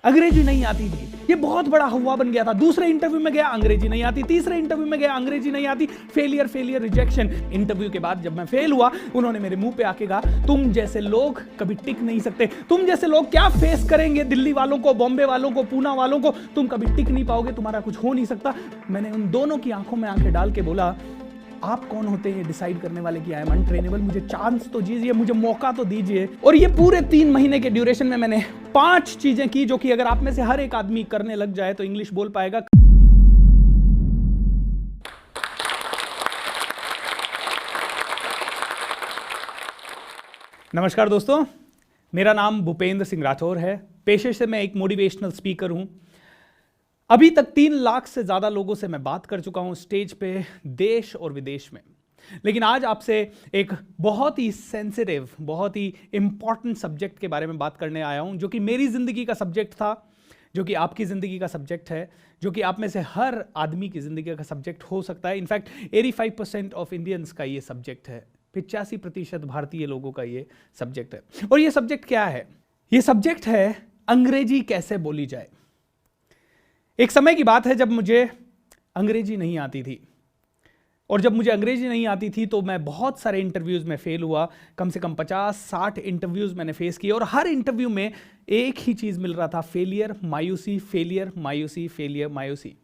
अंग्रेजी नहीं आती थी, ये बहुत बड़ा हवा बन गया था। दूसरे इंटरव्यू में गया, अंग्रेजी नहीं आती। तीसरे इंटरव्यू में गया, अंग्रेजी नहीं आती। Failure failure rejection. इंटरव्यू के बाद जब मैं फेल हुआ, उन्होंने मेरे मुंह पे आके कहा, तुम जैसे लोग कभी टिक नहीं सकते। तुम जैसे लोग क्या फेस करेंगे दिल्ली वालों को, बॉम्बे वालों को, पूना वालों को, तुम कभी टिक नहीं पाओगे, तुम्हारा कुछ हो नहीं सकता। मैंने उन दोनों की आंखों में आंखें डाल के बोला, आप कौन होते हैं डिसाइड करने वाले कि आई एम अनट्रेनेबल? मुझे चांस तो दीजिए, मुझे मौका तो दीजिए। और ये पूरे 3 महीने के ड्यूरेशन में मैंने 5 चीजें की जो कि अगर आप में से हर एक आदमी करने लग जाए तो इंग्लिश बोल पाएगा। नमस्कार दोस्तों, मेरा नाम भूपेंद्र सिंह राठौर है। पेशे से मैं एक मोटिवेशनल स्पीकर हूं। अभी तक 3 लाख से ज्यादा लोगों से मैं बात कर चुका हूं स्टेज पे, देश और विदेश में। लेकिन आज आपसे एक बहुत ही सेंसिटिव, बहुत ही इंपॉर्टेंट सब्जेक्ट के बारे में बात करने आया हूं, जो कि मेरी जिंदगी का सब्जेक्ट था, जो कि आपकी जिंदगी का सब्जेक्ट है, जो कि आप में से हर आदमी की जिंदगी का सब्जेक्ट हो सकता है। इनफैक्ट 85% ऑफ इंडियंस का ये सब्जेक्ट है। 85% भारतीय लोगों का ये सब्जेक्ट है। और ये सब्जेक्ट क्या है? ये सब्जेक्ट है अंग्रेजी कैसे बोली जाए। एक समय की बात है जब मुझे अंग्रेजी नहीं आती थी, और जब मुझे अंग्रेजी नहीं आती थी तो मैं बहुत सारे इंटरव्यूज में फेल हुआ। कम से कम 50-60 इंटरव्यूज मैंने फेस किए, और हर इंटरव्यू में एक ही चीज मिल रहा था, फेलियर, मायूसी, फेलियर, मायूसी, फेलियर, मायूसी।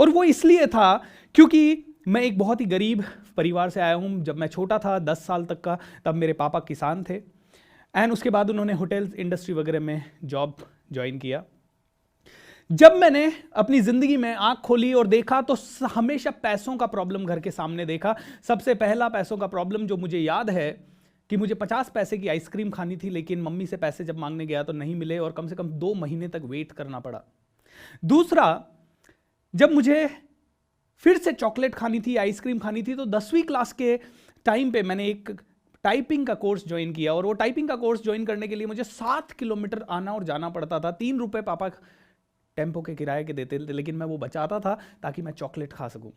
और वो इसलिए था क्योंकि मैं एक बहुत ही गरीब परिवार से आया हूं। जब मैं छोटा था, 10 साल तक का, तब मेरे पापा किसान थे, एंड उसके बाद उन्होंने होटल इंडस्ट्री वगैरह में जॉब ज्वाइन किया। जब मैंने अपनी जिंदगी में आंख खोली और देखा तो हमेशा पैसों का प्रॉब्लम घर के सामने देखा। सबसे पहला पैसों का प्रॉब्लम जो मुझे याद है कि मुझे 50 पैसे की आइसक्रीम खानी थी, लेकिन मम्मी से पैसे जब मांगने गया तो नहीं मिले, और कम से कम 2 महीने तक वेट करना पड़ा। दूसरा, जब मुझे फिर से चॉकलेट खानी थी, आइसक्रीम खानी थी, तो 10वीं क्लास के टाइम पे मैंने एक टाइपिंग का कोर्स ज्वाइन किया, और वो टाइपिंग का कोर्स ज्वाइन करने के लिए मुझे 7 किलोमीटर आना और जाना पड़ता था। 3 रुपए पापा टेम्पो के किराए के देते थे, लेकिन मैं वो बचाता था ताकि मैं चॉकलेट खा सकूं।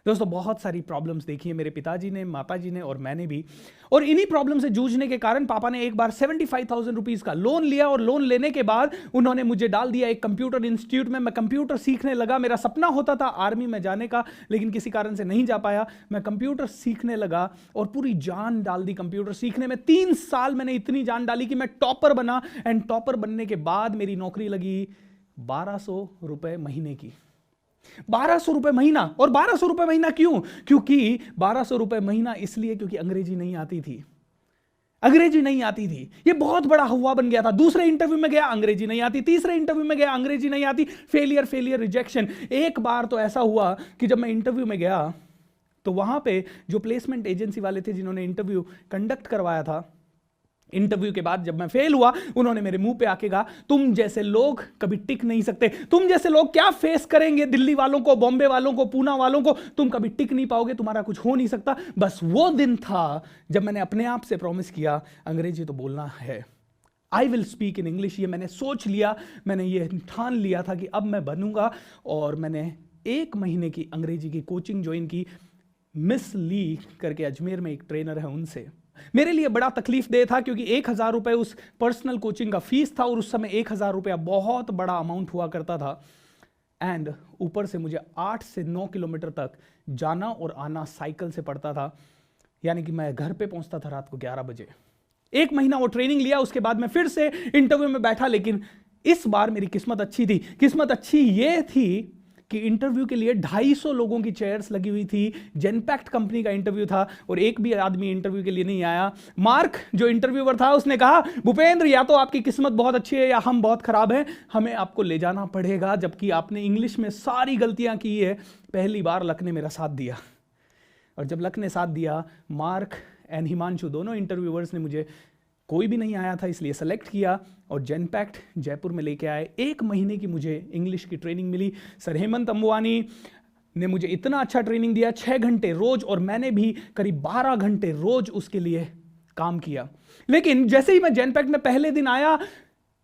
दोस्तों, बहुत सारी प्रॉब्लम्स देखी है मेरे पिताजी ने, माताजी ने, और मैंने भी। और इन्हीं प्रॉब्लम से जूझने के कारण पापा ने एक बार 75,000 रुपीज का लोन लिया, और लोन लेने के बाद उन्होंने मुझे डाल दिया एक कंप्यूटर इंस्टीट्यूट में। मैं कंप्यूटर सीखने लगा। मेरा सपना होता था आर्मी में जाने का, लेकिन किसी कारण से नहीं जा पाया। मैं कंप्यूटर सीखने लगा और पूरी जान डाल दी कंप्यूटर सीखने में। 3 साल मैंने इतनी जान डाली कि मैं टॉपर बना, एंड टॉपर बनने के बाद मेरी नौकरी लगी 1200 रुपए महीने की। 1200 रुपए महीना। और 1200 रुपए महीना क्यों? क्योंकि 1200 रुपए महीना इसलिए क्योंकि अंग्रेजी नहीं आती थी। अंग्रेजी नहीं आती थी, ये बहुत बड़ा हवा बन गया था। दूसरे इंटरव्यू में गया, अंग्रेजी नहीं आती। तीसरे इंटरव्यू में गया, अंग्रेजी नहीं आती। Failure failure rejection. एक बार तो ऐसा हुआ कि जब मैं इंटरव्यू में गया तो वहां पे जो प्लेसमेंट एजेंसी वाले थे जिन्होंने इंटरव्यू कंडक्ट करवाया था, इंटरव्यू के बाद जब मैं फेल हुआ, उन्होंने मेरे मुंह पे आके कहा, तुम जैसे लोग कभी टिक नहीं सकते। तुम जैसे लोग क्या फेस करेंगे दिल्ली वालों को, बॉम्बे वालों को, पूना वालों को, तुम कभी टिक नहीं पाओगे, तुम्हारा कुछ हो नहीं सकता। बस वो दिन था जब मैंने अपने आप से प्रॉमिस किया, अंग्रेजी तो बोलना है, I will speak in English. ये मैंने सोच लिया, मैंने ये ठान लिया था कि अब मैं बनूंगा। और मैंने 1 महीने की अंग्रेजी की कोचिंग ज्वाइन की। मिस ली करके अजमेर में एक ट्रेनर है, उनसे। मेरे लिए बड़ा तकलीफ दे था क्योंकि 1000 रुपए उस पर्सनल कोचिंग का फीस था, और उस समय 1000 रुपया बहुत बड़ा अमाउंट हुआ करता था। एंड ऊपर से मुझे 8 से 9 किलोमीटर तक जाना और आना साइकिल से पड़ता था, यानी कि मैं घर पे पहुंचता था रात को 11 बजे। 1 महीना वो ट्रेनिंग लिया, उसके बाद मैं फिर से इंटरव्यू में बैठा। लेकिन इस बार मेरी किस्मत अच्छी थी। किस्मत अच्छी ये थी कि इंटरव्यू के लिए 250 लोगों की चेयर्स लगी हुई थी। जेनपैक्ट कंपनी का इंटरव्यू था, और एक भी आदमी इंटरव्यू के लिए नहीं आया। मार्क जो इंटरव्यूअर था, उसने कहा, भूपेंद्र, या तो आपकी किस्मत बहुत अच्छी है या हम बहुत खराब हैं, हमें आपको ले जाना पड़ेगा, जबकि आपने इंग्लिश में सारी गलतियां की है। पहली बार लक ने मेरा साथ दिया, और जब लक ने साथ दिया, मार्क एंड हिमांशु दोनों इंटरव्यूअर्स ने मुझे, कोई भी नहीं आया था इसलिए सेलेक्ट किया, और जेनपैक्ट जयपुर में लेके आए। 1 महीने की मुझे इंग्लिश की ट्रेनिंग मिली। सर हेमंत अंबुआनी ने मुझे इतना अच्छा ट्रेनिंग दिया, 6 घंटे रोज, और मैंने भी करीब 12 घंटे रोज उसके लिए काम किया। लेकिन जैसे ही मैं जेनपैक्ट में पहले दिन आया,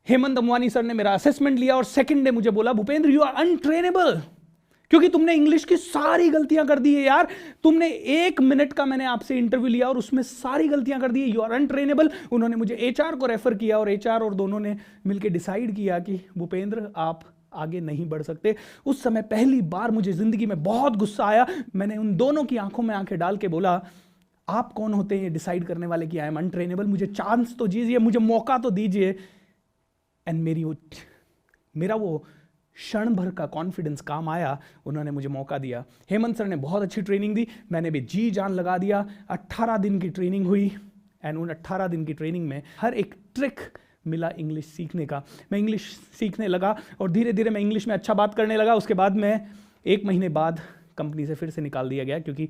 हेमंत अंबुआनी सर ने मेरा असेसमेंट लिया, और सेकंड डे मुझे बोला, भूपेंद्र, यू आर अनट्रेनेबल। क्योंकि तुमने इंग्लिश की सारी गलतियां कर दी है यार। तुमने 1 मिनट का मैंने आपसे इंटरव्यू लिया और उसमें सारी गलतियां कर दी है। You are untrainable. उन्होंने मुझे एचआर को रेफर किया और एचआर और दोनों ने मिलकर डिसाइड किया कि भूपेंद्र आप आगे नहीं बढ़ सकते। उस समय पहली बार मुझे जिंदगी में बहुत गुस्सा आया। मैंने उन दोनों की आंखों में आंखें डाल के बोला, आप कौन होते हैं ये डिसाइड करने वाले कि आई एम अनट्रेनेबल? मुझे चांस तो दीजिए, मुझे मौका तो दीजिए। एंड मेरा वो क्षण भर का कॉन्फिडेंस काम आया। उन्होंने मुझे मौका दिया। हेमंत सर ने बहुत अच्छी ट्रेनिंग दी, मैंने भी जी जान लगा दिया। 18 दिन की ट्रेनिंग हुई एंड उन 18 दिन की ट्रेनिंग में हर एक ट्रिक मिला इंग्लिश सीखने का। मैं इंग्लिश सीखने लगा और धीरे धीरे मैं इंग्लिश में अच्छा बात करने लगा। उसके बाद मैं 1 महीने बाद कंपनी से फिर से निकाल दिया गया, क्योंकि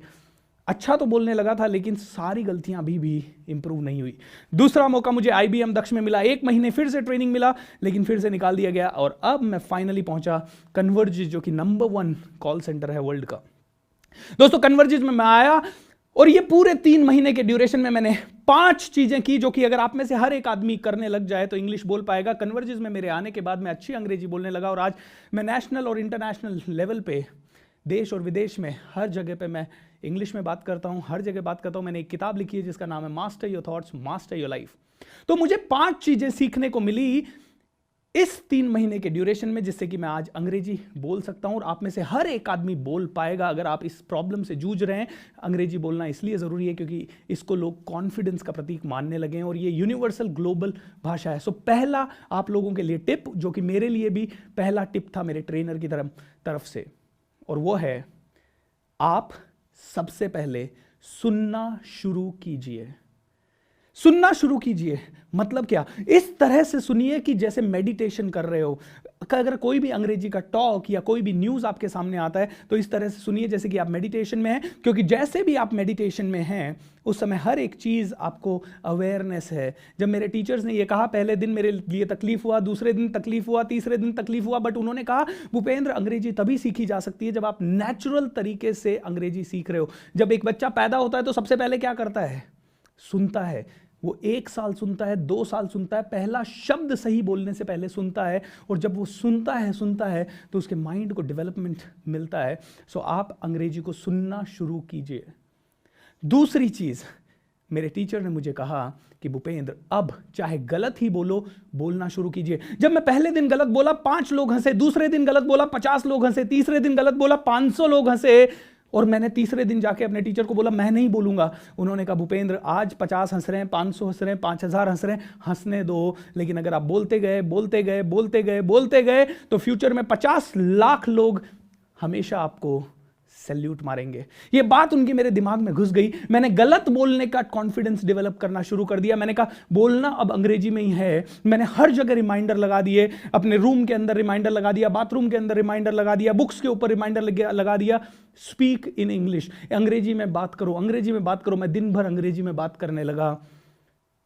अच्छा तो बोलने लगा था लेकिन सारी गलतियां अभी भी इंप्रूव नहीं हुई। दूसरा मौका मुझे IBM दक्ष में मिला। 1 महीने फिर से ट्रेनिंग मिला लेकिन फिर से निकाल दिया गया और अब मैं फाइनली पहुंचा कन्वर्जिस, जो कि नंबर 1 कॉल सेंटर है वर्ल्ड का। दोस्तों कन्वर्जिस में मैं आया और ये पूरे 3 महीने के ड्यूरेशन में मैंने 5 चीजें की जो कि अगर आप में से हर एक आदमी करने लग जाए तो इंग्लिश बोल पाएगा। कन्वर्जिस में मेरे आने के बाद मैं अच्छी अंग्रेजी बोलने लगा और आज मैं नेशनल और इंटरनेशनल लेवल पे, देश और विदेश में हर जगह पे मैं इंग्लिश में बात करता हूं, हर जगह बात करता हूं। मैंने एक किताब लिखी है जिसका नाम है master your thoughts master your life. तो मुझे 5 चीजें सीखने को मिली इस 3 महीने के ड्यूरेशन में, जिससे कि मैं आज अंग्रेजी बोल सकता हूं और आप में से हर एक आदमी बोल पाएगा। अगर आप इस प्रॉब्लम से जूझ रहे हैं, अंग्रेजी बोलना इसलिए जरूरी है क्योंकि इसको लोग कॉन्फिडेंस का प्रतीक मानने लगे हैं और ये यूनिवर्सल ग्लोबल भाषा है। सो पहला आप लोगों के लिए टिप, जो कि मेरे लिए भी पहला टिप था मेरे ट्रेनर की तरफ से, और वो है आप सबसे पहले सुनना शुरू कीजिए। सुनना शुरू कीजिए मतलब क्या? इस तरह से सुनिए कि जैसे मेडिटेशन कर रहे हो। अगर कोई भी अंग्रेजी का टॉक या कोई भी न्यूज़ आपके सामने आता है तो इस तरह से सुनिए जैसे कि आप मेडिटेशन में हैं, क्योंकि जैसे भी आप मेडिटेशन में हैं उस समय हर एक चीज़ आपको अवेयरनेस है। जब मेरे टीचर्स ने ये कहा, पहले दिन मेरे लिए तकलीफ हुआ, दूसरे दिन तकलीफ हुआ, तीसरे दिन तकलीफ हुआ, बट उन्होंने कहा भूपेंद्र अंग्रेजी तभी सीखी जा सकती है जब आप नेचुरल तरीके से अंग्रेजी सीख रहे हो। जब एक बच्चा पैदा होता है तो सबसे पहले क्या करता है? सुनता है। वो 1 साल सुनता है, 2 साल सुनता है, पहला शब्द सही बोलने से पहले सुनता है, और जब वो सुनता है तो उसके माइंड को डेवलपमेंट मिलता है। सो आप अंग्रेजी को सुनना शुरू कीजिए। दूसरी चीज, मेरे टीचर ने मुझे कहा कि भूपेंद्र अब चाहे गलत ही बोलो, बोलना शुरू कीजिए। जब मैं पहले दिन गलत बोला 5 लोग हंसे, दूसरे दिन गलत बोला 50 लोग हंसे, तीसरे दिन गलत बोला 500 लोग हंसे, और मैंने तीसरे दिन जाके अपने टीचर को बोला मैं नहीं बोलूंगा। उन्होंने कहा भूपेंद्र आज 50 हंस रहे हैं, 500 हंस रहे हैं, 5000 हंस रहे हैं, हंसने दो, लेकिन अगर आप बोलते गए तो फ्यूचर में 50 लाख लोग हमेशा आपको सैल्यूट मारेंगे। ये बात उनकी मेरे दिमाग में घुस गई। मैंने गलत बोलने का कॉन्फिडेंस डेवलप करना शुरू कर दिया। मैंने कहा बोलना अब अंग्रेजी में ही है। मैंने हर जगह रिमाइंडर लगा दिए, अपने रूम के अंदर रिमाइंडर लगा दिया, बाथरूम के अंदर रिमाइंडर लगा दिया, बुक्स के ऊपर रिमाइंडर लगा दिया, स्पीक इन इंग्लिश, अंग्रेजी में बात करो, अंग्रेजी में बात करो। मैं दिन भर अंग्रेजी में बात करने लगा,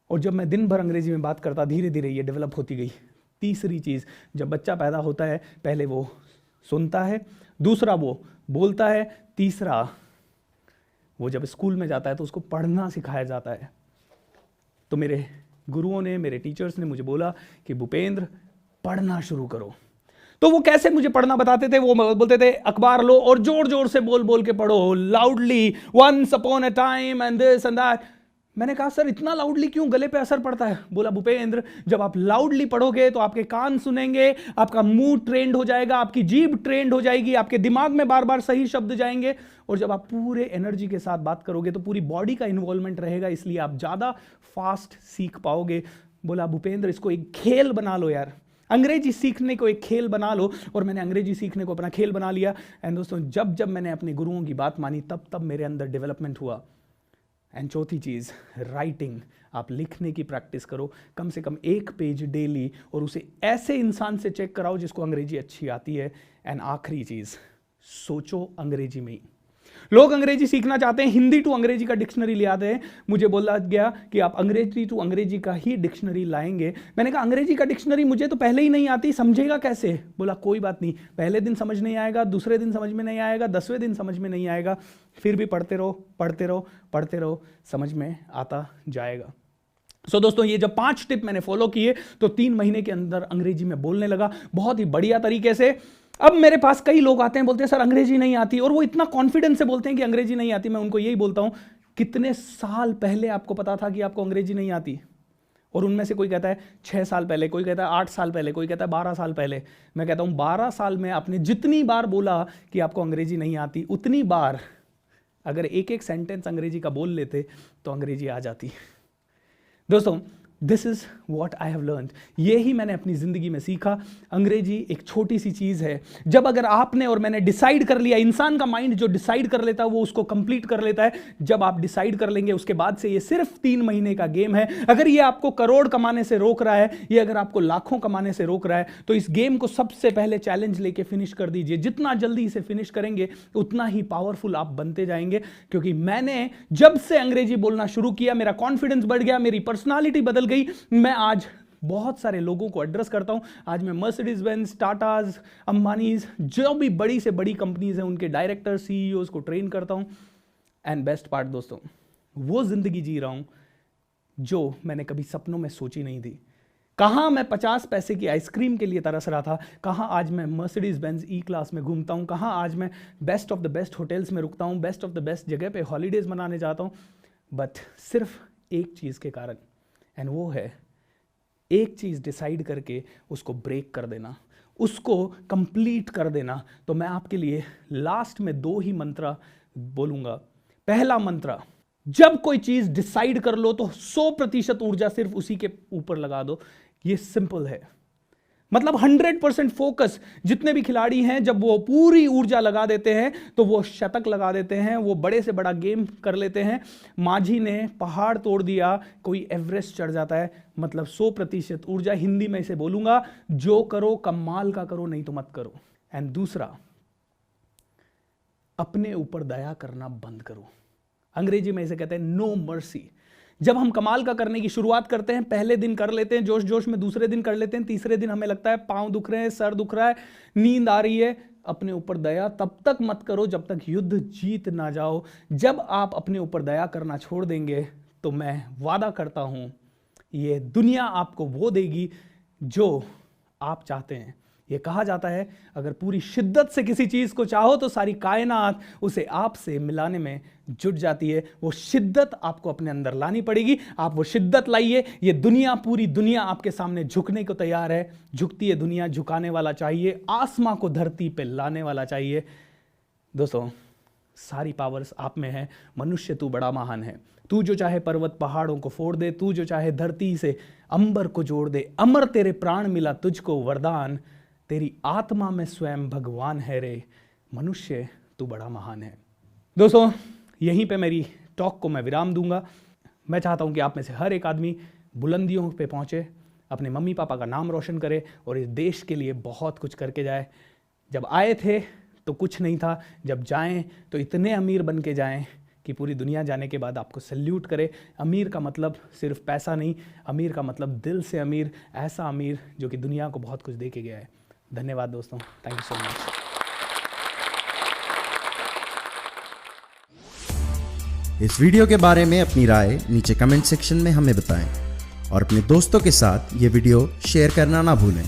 और जब मैं दिन भर अंग्रेजी में बात करता धीरे धीरे ये डेवलप होती गई। तीसरी चीज, जब बच्चा पैदा होता है पहले वो सुनता है, दूसरा वो बोलता है, तीसरा वो जब स्कूल में जाता है तो उसको पढ़ना सिखाया जाता है। तो मेरे गुरुओं ने, मेरे टीचर्स ने मुझे बोला कि भूपेंद्र पढ़ना शुरू करो। तो वो कैसे मुझे पढ़ना बताते थे? वो बोलते थे अखबार लो और जोर जोर से बोल बोल के पढ़ो, loudly, once upon a time and this and that. मैंने कहा सर इतना लाउडली क्यों, गले पे असर पड़ता है? बोला भूपेंद्र जब आप लाउडली पढ़ोगे तो आपके कान सुनेंगे, आपका मुंह ट्रेंड हो जाएगा, आपकी जीभ ट्रेंड हो जाएगी, आपके दिमाग में बार बार सही शब्द जाएंगे, और जब आप पूरे एनर्जी के साथ बात करोगे तो पूरी बॉडी का इन्वॉल्वमेंट रहेगा, इसलिए आप ज्यादा फास्ट सीख पाओगे। बोला भूपेंद्र इसको एक खेल बना लो यार, अंग्रेजी सीखने को एक खेल बना लो। और मैंने अंग्रेजी सीखने को अपना खेल बना लिया। एंड दोस्तों जब जब मैंने अपने गुरुओं की बात मानी तब तब मेरे अंदर डेवलपमेंट हुआ। एंड चौथी चीज़, राइटिंग। आप लिखने की प्रैक्टिस करो, कम से कम 1 पेज डेली, और उसे ऐसे इंसान से चेक कराओ जिसको अंग्रेजी अच्छी आती है। एंड आखिरी चीज़, सोचो अंग्रेजी में ही। लोग अंग्रेजी सीखना चाहते हैं, हिंदी टू अंग्रेजी का डिक्शनरी ले आते हैं। मुझे बोला गया कि आप अंग्रेजी टू अंग्रेजी का ही डिक्शनरी लाएंगे। मैंने कहा अंग्रेजी का डिक्शनरी मुझे तो पहले ही नहीं आती, समझेगा कैसे? बोला कोई बात नहीं, पहले दिन समझ नहीं आएगा, दूसरे दिन समझ में नहीं आएगा, 10वें दिन समझ में नहीं आएगा, फिर भी पढ़ते रहो, समझ में आता जाएगा। सो दोस्तों ये जब 5 टिप मैंने फॉलो किए तो 3 महीने के अंदर अंग्रेजी में बोलने लगा बहुत ही बढ़िया तरीके से। अब मेरे पास कई लोग आते हैं, बोलते हैं सर अंग्रेजी नहीं आती, और वो इतना कॉन्फिडेंस से बोलते हैं कि अंग्रेजी नहीं आती। मैं उनको यही बोलता हूं, कितने साल पहले आपको पता था कि आपको अंग्रेजी नहीं आती? और उनमें से कोई कहता है 6 साल पहले, कोई कहता है 8 साल पहले, कोई कहता है 12 साल पहले। मैं कहता हूं 12 साल में आपने जितनी बार बोला कि आपको अंग्रेजी नहीं आती, उतनी बार अगर एक एक सेंटेंस अंग्रेजी का बोल लेते तो अंग्रेजी आ जाती। दोस्तों, this is what I have learn. ये ही मैंने अपनी जिंदगी में सीखा। अंग्रेजी एक छोटी सी चीज है, जब अगर आपने और मैंने डिसाइड कर लिया, इंसान का माइंड जो डिसाइड कर लेता है वो उसको कंप्लीट कर लेता है। जब आप डिसाइड कर लेंगे, उसके बाद से ये सिर्फ 3 महीने का गेम है। अगर ये आपको करोड़ कमाने से रोक रहा है, ये अगर आपको लाखों कमाने से रोक रहा है, तो इस गेम को सबसे पहले चैलेंज लेके फिनिश कर दीजिए। जितना जल्दी इसे फिनिश करेंगे उतना ही पावरफुल आप बनते जाएंगे। क्योंकि मैंने जब से अंग्रेजी बोलना शुरू किया, मेरा कॉन्फिडेंस बढ़ गया, मेरी पर्सनालिटी बदल गई। मैं आज बहुत सारे लोगों को एड्रेस करता हूं। आज मैं मर्सिडीज बेंज, टाटाज, अंबानीज, जो भी बड़ी से बड़ी कंपनीज हैं, उनके डायरेक्टर, सीईओज को ट्रेन करता हूं। एंड बेस्ट पार्ट दोस्तों, वो जिंदगी जी रहा हूं जो मैंने कभी सपनों में सोची नहीं थी। कहां मैं 50 पैसे की आइसक्रीम के लिए तरस रहा था, कहां आज मैं मर्सिडीज बेंज ई क्लास में घूमता हूं, कहां आज मैं best of the best hotels में रुकता हूं, बेस्ट ऑफ द बेस्ट जगह पे हॉलीडेज मनाने जाता हूं। बट सिर्फ एक चीज के कारण, एंड वो है एक चीज डिसाइड करके उसको ब्रेक कर देना, उसको कंप्लीट कर देना। तो मैं आपके लिए लास्ट में 2 ही मंत्र बोलूंगा। पहला मंत्र, जब कोई चीज डिसाइड कर लो तो 100% ऊर्जा सिर्फ उसी के ऊपर लगा दो। ये सिंपल है, मतलब 100% फोकस। जितने भी खिलाड़ी हैं, जब वो पूरी ऊर्जा लगा देते हैं तो वो शतक लगा देते हैं, वो बड़े से बड़ा गेम कर लेते हैं। माझी ने पहाड़ तोड़ दिया, कोई एवरेस्ट चढ़ जाता है। मतलब 100% ऊर्जा। हिंदी में इसे बोलूंगा, जो करो कमाल का करो, नहीं तो मत करो। एंड दूसरा, अपने ऊपर दया करना बंद करो। अंग्रेजी में इसे कहते हैं नो मर्सी। जब हम कमाल का करने की शुरुआत करते हैं, पहले दिन कर लेते हैं जोश जोश में, दूसरे दिन कर लेते हैं, तीसरे दिन हमें लगता है पांव दुख रहे हैं, सर दुख रहा है, नींद आ रही है। अपने ऊपर दया तब तक मत करो जब तक युद्ध जीत ना जाओ। जब आप अपने ऊपर दया करना छोड़ देंगे तो मैं वादा करता हूं, ये दुनिया आपको वो देगी जो आप चाहते हैं। ये कहा जाता है, अगर पूरी शिद्दत से किसी चीज को चाहो तो सारी कायनात उसे आपसे मिलाने में जुट जाती है। वो शिद्दत आपको अपने अंदर लानी पड़ेगी। आप वो शिद्दत लाइए। ये दुनिया, पूरी दुनिया आपके सामने झुकने को तैयार है। झुकती है दुनिया, झुकाने वाला चाहिए। आसमां को धरती पे लाने वाला चाहिए। दोस्तों, सारी पावर्स आप में है। मनुष्य तू बड़ा महान है। तू जो चाहे पर्वत पहाड़ों को फोड़ दे, तू जो चाहे धरती से अंबर को जोड़ दे। अमर तेरे प्राण मिला तुझको वरदान, तेरी आत्मा में स्वयं भगवान है रे। मनुष्य तू बड़ा महान है। दोस्तों, यहीं पे मेरी टॉक को मैं विराम दूंगा। मैं चाहता हूं कि आप में से हर एक आदमी बुलंदियों पे पहुंचे, अपने मम्मी पापा का नाम रोशन करे और इस देश के लिए बहुत कुछ करके जाए। जब आए थे तो कुछ नहीं था, जब जाएं तो इतने अमीर बन के जाएं कि पूरी दुनिया जाने के बाद आपको सैल्यूट करे। अमीर का मतलब सिर्फ पैसा नहीं, अमीर का मतलब दिल से अमीर, ऐसा अमीर जो कि दुनिया को बहुत कुछ दे के गया है। धन्यवाद दोस्तों, थैंक यू सो मच। इस वीडियो के बारे में अपनी राय नीचे कमेंट सेक्शन में हमें बताएं और अपने दोस्तों के साथ ये वीडियो शेयर करना ना भूलें।